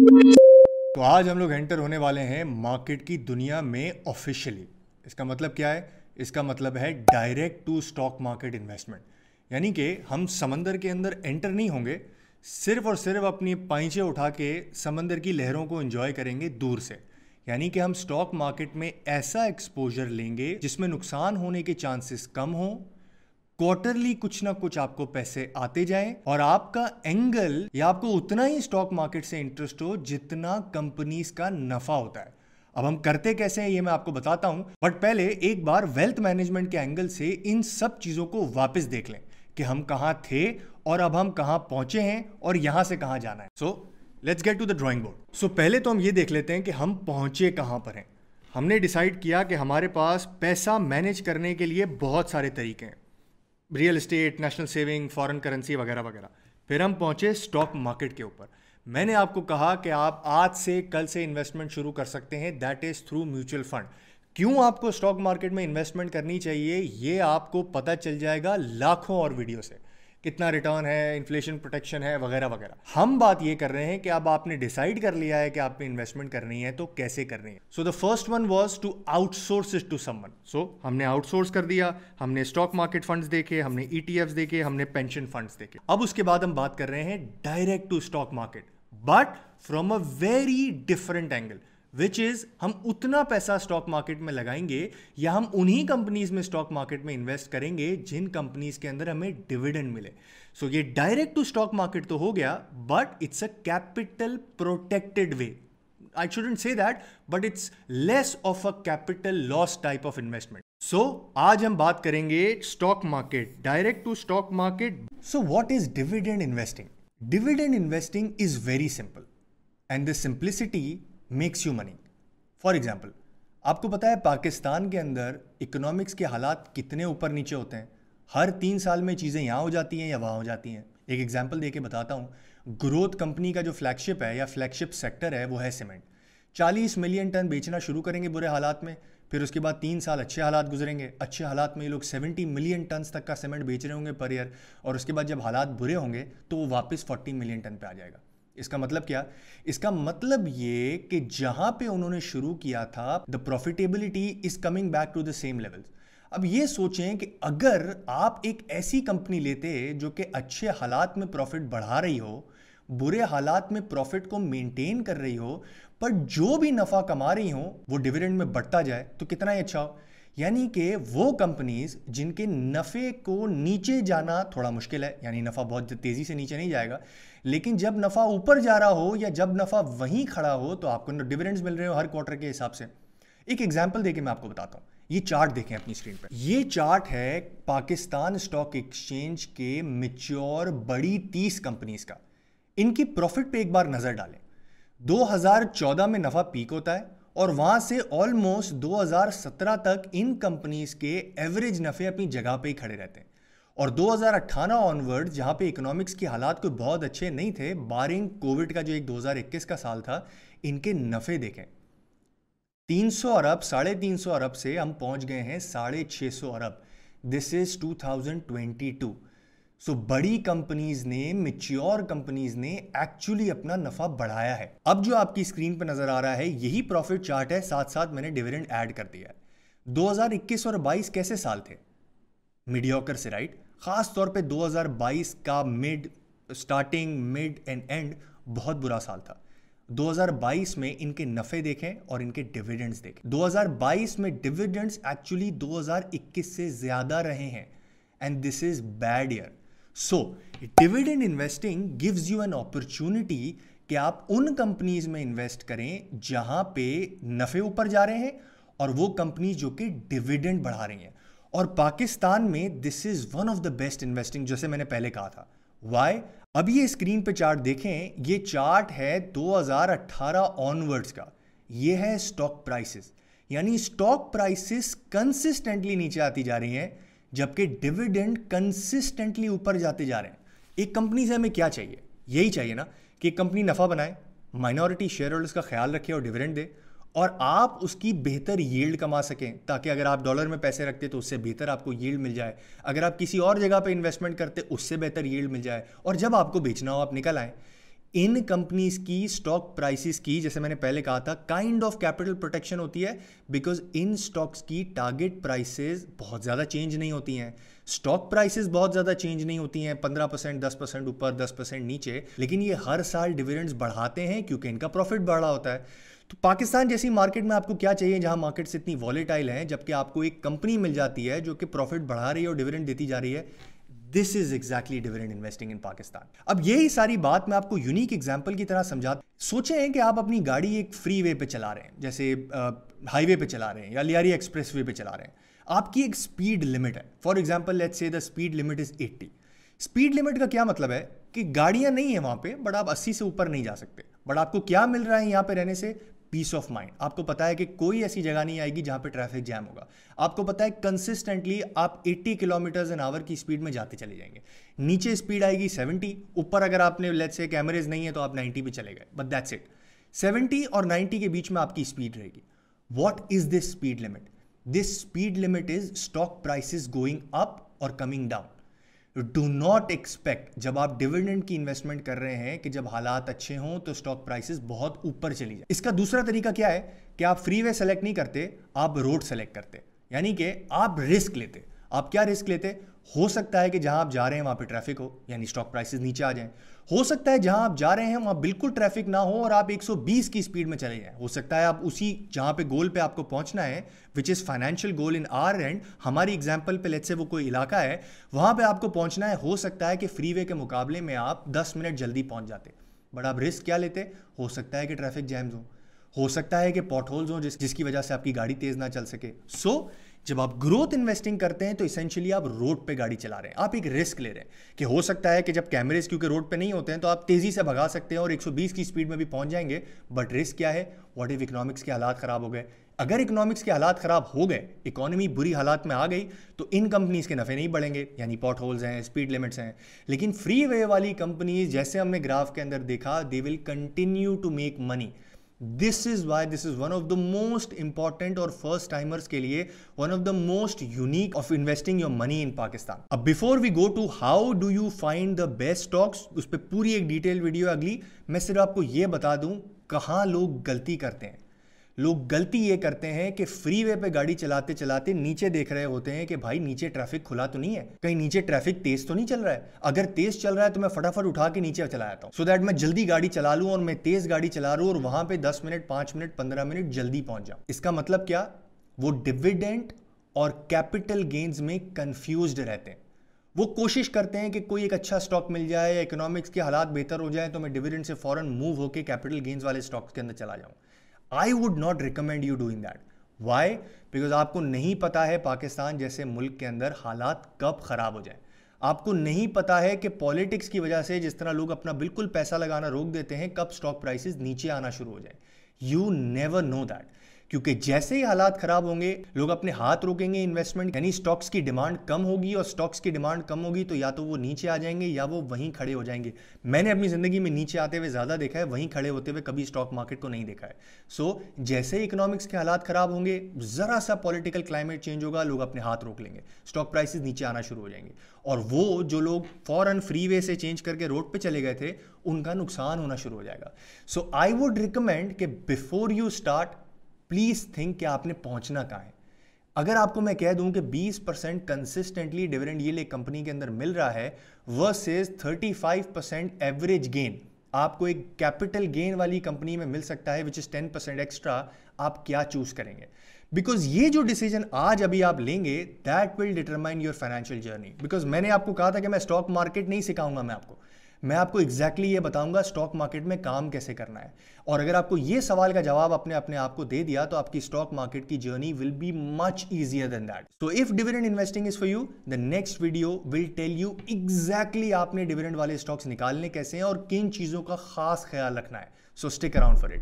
तो आज हम लोग एंटर होने वाले हैं मार्केट की दुनिया में ऑफिशियली। इसका मतलब क्या है? इसका मतलब है direct to stock market investment. यानी कि हम समंदर के अंदर एंटर नहीं होंगे, सिर्फ और सिर्फ अपनी पाइंचे उठा के समंदर की लहरों को एंजॉय करेंगे दूर से। यानी कि हम स्टॉक मार्केट में ऐसा एक्सपोजर लेंगे जिसमें नुकसान होने के चांसेस कम हो, क्वार्टरली कुछ ना कुछ आपको पैसे आते जाएं और आपका एंगल या आपको उतना ही स्टॉक मार्केट से इंटरेस्ट हो जितना कंपनीज का नफा होता है। अब हम करते कैसे हैं ये मैं आपको बताता हूं, बट पहले एक बार वेल्थ मैनेजमेंट के एंगल से इन सब चीजों को वापस देख लें कि हम कहां थे और अब हम कहां पहुंचे हैं और यहां से कहां जाना है। So let's get to the drawing board. So पहले तो हम ये देख लेते हैं कि हम पहुंचे कहां पर हैं। हमने डिसाइड किया कि हमारे पास पैसा मैनेज करने के लिए बहुत सारे तरीके हैं, real estate, national saving, foreign currency वगैरह वगैरह। फिर हम पहुंचे स्टॉक मार्केट के ऊपर। मैंने आपको कहा कि आप आज से कल से इन्वेस्टमेंट शुरू कर सकते हैं, that is through mutual fund. क्यों आपको स्टॉक मार्केट में इन्वेस्टमेंट करनी चाहिए ये आपको पता चल जाएगा लाखों और वीडियो से। कितना रिटर्न है, इन्फ्लेशन प्रोटेक्शन है वगैरह वगैरह। हम बात ये कर रहे हैं कि अब आपने डिसाइड कर लिया है कि आपने इन्वेस्टमेंट करनी है तो कैसे करनी है। So the first one was to outsource it to someone. So हमने आउटसोर्स कर दिया, हमने स्टॉक मार्केट फंड्स देखे, हमने ईटीएफ्स देखे, हमने पेंशन फंड्स देखे। अब उसके बाद हम बात कर रहे हैं direct to stock market, but from a very different angle, which is हम उतना पैसा स्टॉक मार्केट में लगाएंगे या हम उन्हीं कंपनीज में स्टॉक मार्केट में इन्वेस्ट करेंगे जिन कंपनीज के अंदर हमें डिविडेंड मिले। सो ये डायरेक्ट टू स्टॉक मार्केट तो हो गया, but it's a capital protected way. I shouldn't say that, but it's less of a capital loss type of investment. So आज हम बात करेंगे stock market, direct to stock market. So what is dividend investing? Dividend investing is very simple and the simplicity makes you money. For example, आपको पता है पाकिस्तान के अंदर economics के हालात कितने ऊपर नीचे होते हैं। हर 3 साल में चीज़ें यहाँ हो जाती हैं या वहाँ हो जाती हैं। एक एग्जाम्पल देके बताता हूँ। ग्रोथ कंपनी का जो फ्लैगशिप है या फ्लैगशिप सेक्टर है वो है सीमेंट। 40 मिलियन टन बेचना शुरू करेंगे बुरे हालात में, फिर उसके बाद 3 साल अच्छे हालात गुजरेंगे। अच्छे हालात में ये लोग 70 मिलियन टन तक का सीमेंट बेच रहे होंगे पर ईयर, और उसके बाद जब हालात बुरे होंगे तो वो वापस 40 मिलियन टन पे आ जाएगा। इसका मतलब क्या? इसका मतलब ये कि जहां पे उन्होंने शुरू किया था the profitability is coming back to the same levels. अब ये सोचें कि अगर आप एक ऐसी कंपनी लेते जो कि अच्छे हालात में प्रॉफिट बढ़ा रही हो, बुरे हालात में प्रॉफिट को मेंटेन कर रही हो, पर जो भी नफा कमा रही हो वो डिविडेंड में बढ़ता जाए, तो कितना ही अच्छा हो। यानी कि वो कंपनीज जिनके नफे को नीचे जाना थोड़ा मुश्किल है, यानी नफा बहुत तेजी से नीचे नहीं जाएगा, लेकिन जब नफा ऊपर जा रहा हो या जब नफा वहीं खड़ा हो तो आपको डिविडेंड्स मिल रहे हो हर क्वार्टर के हिसाब से। एक एग्जांपल देके मैं आपको बताता हूं। ये चार्ट देखें अपनी स्क्रीन पर। ये चार्ट है पाकिस्तान स्टॉक एक्सचेंज के मैच्योर बड़ी 30 कंपनीज का। इनकी प्रॉफिट पे एक बार नजर डालें। 2014 में नफा पीक होता है और वहां से ऑलमोस्ट 2017 तक इन कंपनीज के एवरेज नफे अपनी जगह पे ही खड़े रहते हैं। और 2018 ऑनवर्ड जहां पे इकोनॉमिक्स की हालात कोई बहुत अच्छे नहीं थे, बारिंग कोविड का जो एक 2021 का साल था, इनके नफे देखें 300 अरब, 350 अरब से हम पहुंच गए हैं 650 अरब। This is 2022। सो बड़ी कंपनीज ने, मैच्योर कंपनीज ने एक्चुअली अपना नफा बढ़ाया है। अब जो आपकी स्क्रीन पर नजर आ रहा है यही प्रॉफिट चार्ट है, साथ साथ मैंने डिविडेंड ऐड कर दिया है। 2021 और 22 कैसे साल थे? मीडियोकर से, राइट? खास तौर पे 2022 का स्टार्टिंग, मिड एंड एंड बहुत बुरा साल था। 2022 में इनके नफे देखें और इनके डिविडेंड्स देखें। 2022 में डिविडेंड्स एक्चुअली 2021 से ज्यादा रहे हैं and this is bad year. So dividend investing gives you an opportunity कि आप उन कंपनीज में इन्वेस्ट करें जहां पे नफे ऊपर जा रहे हैं और वो कंपनी जो कि डिविडेंड बढ़ा रही हैं। और पाकिस्तान में this is one of the best investing, जैसे मैंने पहले कहा था। व्हाई? अब ये स्क्रीन पे चार्ट देखें, ये चार्ट है 2018 ऑनवर्ड्स का। ये है स्टॉक प्राइसेस, यानी स्टॉक प्राइसेस कंसिस्टेंटली नीचे आती जा रही हैं जबकि डिविडेंड कंसिस्टेंटली ऊपर जाते जा रहे हैं। एक कंपनी से हमें क्या चाहिए? यही चाहिए ना कि एक कंपनी नफा बनाए, माइनॉरिटी शेयर होल्डर्स का ख्याल रखे और डिविडेंड दे, और आप उसकी बेहतर यील्ड कमा सकें, ताकि अगर आप डॉलर में पैसे रखते तो उससे बेहतर आपको यील्ड मिल जाए, अगर आप किसी और जगह पे इन्वेस्टमेंट करते उससे बेहतर यील्ड मिल जाए, और जब आपको बेचना हो आप निकल आए। इन कंपनीज की स्टॉक प्राइसेस की, जैसे मैंने पहले कहा था, काइंड ऑफ कैपिटल प्रोटेक्शन होती है, बिकॉज इन स्टॉक्स की टारगेट प्राइसेस बहुत ज़्यादा चेंज नहीं होती हैं। स्टॉक प्राइसेस बहुत ज़्यादा चेंज नहीं होती हैं, 15%, 10% ऊपर, 10% नीचे, लेकिन ये हर साल डिविडेंड्स बढ़ाते हैं क्योंकि इनका प्रॉफिट बढ़ा होता है। तो पाकिस्तान जैसी मार्केट में आपको क्या चाहिए, जहां मार्केट्स इतनी वॉलेटाइल हैं, जबकि आपको एक कंपनी मिल जाती है जो कि प्रॉफिट बढ़ा रही है और डिविडेंड देती जा रही है। This is exactly dividend investing in Pakistan. अब यही सारी बात मैं आपको यूनिक एग्जांपल की तरह समझा। सोचे हैं कि आप अपनी गाड़ी एक फ्री वे पे चला रहे हैं, जैसे हाईवे पे चला रहे हैं या लियारी एक्सप्रेस वे पे चला रहे हैं। आपकी एक स्पीड लिमिट है, for example let's say the speed limit is 80। Speed limit का क्या मतलब है कि गाड़ियां नहीं है वहां पे, बट आप 80 से ऊपर नहीं जा सकते। बट आपको क्या मिल रहा है यहां पे रहने से? Peace of mind. आपको पता है कि कोई ऐसी जगह नहीं आएगी जहां पे ट्रैफिक जैम होगा। आपको पता है कंसिस्टेंटली आप 80 किलोमीटर एन आवर की स्पीड में जाते चले जाएंगे। नीचे स्पीड आएगी 70, ऊपर अगर आपने लेट्स से कैमरेज नहीं है तो आप 90 पे चले गए, बट दैट्स इट। 70 और 90 के बीच में आपकी स्पीड रहेगी। What is this speed limit? This speed limit is stock prices going up और coming down. Do not expect, जब आप डिविडेंड की इन्वेस्टमेंट कर रहे हैं, कि जब हालात अच्छे हों तो स्टॉक प्राइसेस बहुत ऊपर चली जाए। इसका दूसरा तरीका क्या है कि आप फ्री वे सेलेक्ट नहीं करते, आप रोड सेलेक्ट करते, यानी कि आप रिस्क लेते। आप क्या रिस्क लेते? हो सकता है कि जहां आप जा रहे हैं वहां पे ट्रैफिक हो, यानी स्टॉक प्राइसेस नीचे आ जाएं। हो सकता है जहां आप जा रहे हैं वहां बिल्कुल ट्रैफिक ना हो और आप 120 की स्पीड में चले जाएं। हो सकता है आप उसी जहां पे गोल पे आपको पहुंचना है, which is financial goal in our and, हमारी एग्जांपल पे लेट्स से वो कोई इलाका है, वहां पे आपको पहुंचना है। हो सकता है कि फ्रीवे के मुकाबले में आप 10 मिनट जल्दी पहुंच जाते, बट आप रिस्क क्या लेते? हो सकता है कि ट्रैफिक जैम्स हो सकता है कि पॉट होल्स हो जिसकी वजह से आपकी गाड़ी तेज ना चल सके। सो जब आप ग्रोथ इन्वेस्टिंग करते हैं तो इसेंशियली आप रोड पे गाड़ी चला रहे हैं, आप एक रिस्क ले रहे हैं कि हो सकता है कि जब कैमरेज क्योंकि रोड पे नहीं होते हैं तो आप तेजी से भगा सकते हैं और 120 की स्पीड में भी पहुंच जाएंगे, बट रिस्क क्या है? व्हाट इफ इकोनॉमिक्स के हालात खराब हो गए? अगर इकोनॉमिक्स के हालात खराब हो गए, इकोनॉमी बुरी हालात में आ गई, तो इन कंपनीज के नफे नहीं बढ़ेंगे, यानी पॉट होल्स हैं, स्पीड लिमिट्स हैं। लेकिन फ्री वे वाली कंपनीज, जैसे हमने ग्राफ के अंदर देखा, they will continue to make money. This is why this is one of the most important और first timers के लिए one of the most unique of investing your money in Pakistan. अब before we go to how do you find the best stocks, उस पर पूरी एक detail video अगली, मैं सिर्फ आपको ये बता दूं कहाँ लोग गलती करते हैं। लोग गलती ये करते हैं कि फ्री वे पे गाड़ी चलाते चलाते नीचे देख रहे होते हैं कि भाई नीचे ट्रैफिक खुला तो नहीं है, कहीं नीचे ट्रैफिक तेज तो नहीं चल रहा है। अगर तेज चल रहा है तो मैं फटाफट उठा के नीचे चला जाता हूं, सो दैट मैं जल्दी गाड़ी चला लूं और मैं तेज गाड़ी चला रहा हूं और वहां पे 10 मिनट, 5 मिनट, 15 मिनट जल्दी पहुंच जाऊं। इसका मतलब क्या? वो डिविडेंड और कैपिटल गेन्स में कंफ्यूज्ड रहते हैं। वो कोशिश करते हैं कि कोई एक अच्छा स्टॉक मिल जाए या इकोनॉमिक्स के हालात बेहतर हो जाए तो मैं डिविडेंड से फौरन मूव होकर कैपिटल गेन्स वाले स्टॉक्स के अंदर चला जाऊं। I would not recommend you doing that. Why? Because आपको नहीं पता है पाकिस्तान जैसे मुल्क के अंदर हालात कब खराब हो जाए। आपको नहीं पता है कि पॉलिटिक्स की वजह से जिस तरह लोग अपना बिल्कुल पैसा लगाना रोक देते हैं, कब स्टॉक प्राइसेस नीचे आना शुरू हो जाए। You never know that. क्योंकि जैसे ही हालात खराब होंगे लोग अपने हाथ रोकेंगे इन्वेस्टमेंट, यानी स्टॉक्स की डिमांड कम होगी, और स्टॉक्स की डिमांड कम होगी तो या तो वो नीचे आ जाएंगे या वो वहीं खड़े हो जाएंगे। मैंने अपनी ज़िंदगी में नीचे आते हुए ज़्यादा देखा है, वहीं खड़े होते हुए कभी स्टॉक मार्केट को नहीं देखा है। सो जैसे ही इकोनॉमिक्स के हालात खराब होंगे, ज़रा सा पॉलिटिकल क्लाइमेट चेंज होगा, लोग अपने हाथ रोक लेंगे, स्टॉक प्राइसेस नीचे आना शुरू हो जाएंगे, और वो जो लोग फॉरन फ्री वे से चेंज करके रोड पे चले गए थे उनका नुकसान होना शुरू हो जाएगा। सो आई वुड रिकमेंड कि before you start please think कि आपने पहुंचना कहां है। अगर आपको मैं कह दूं कि 20% कंसिस्टेंटली डिविडेंड यील्ड एक कंपनी के अंदर मिल रहा है वर्सेस 35% एवरेज गेन आपको एक कैपिटल गेन वाली कंपनी में मिल सकता है, विच इज 10% एक्स्ट्रा, आप क्या चूज करेंगे? बिकॉज ये जो डिसीजन आज अभी आप लेंगे that will determine your financial journey. Because मैंने आपको कहा था कि मैं स्टॉक मार्केट नहीं सिखाऊंगा, मैं आपको एग्जैक्टली ये बताऊंगा स्टॉक मार्केट में काम कैसे करना है। और अगर आपको ये सवाल का जवाब अपने आप को दे दिया तो आपकी स्टॉक मार्केट की journey will be much easier than that. So if dividend investing is for you, the next video will tell you exactly आपने डिविडेंड वाले स्टॉक्स निकालने कैसे हैं और किन चीजों का खास ख्याल रखना है। सो स्टिक अराउंड फॉर इट।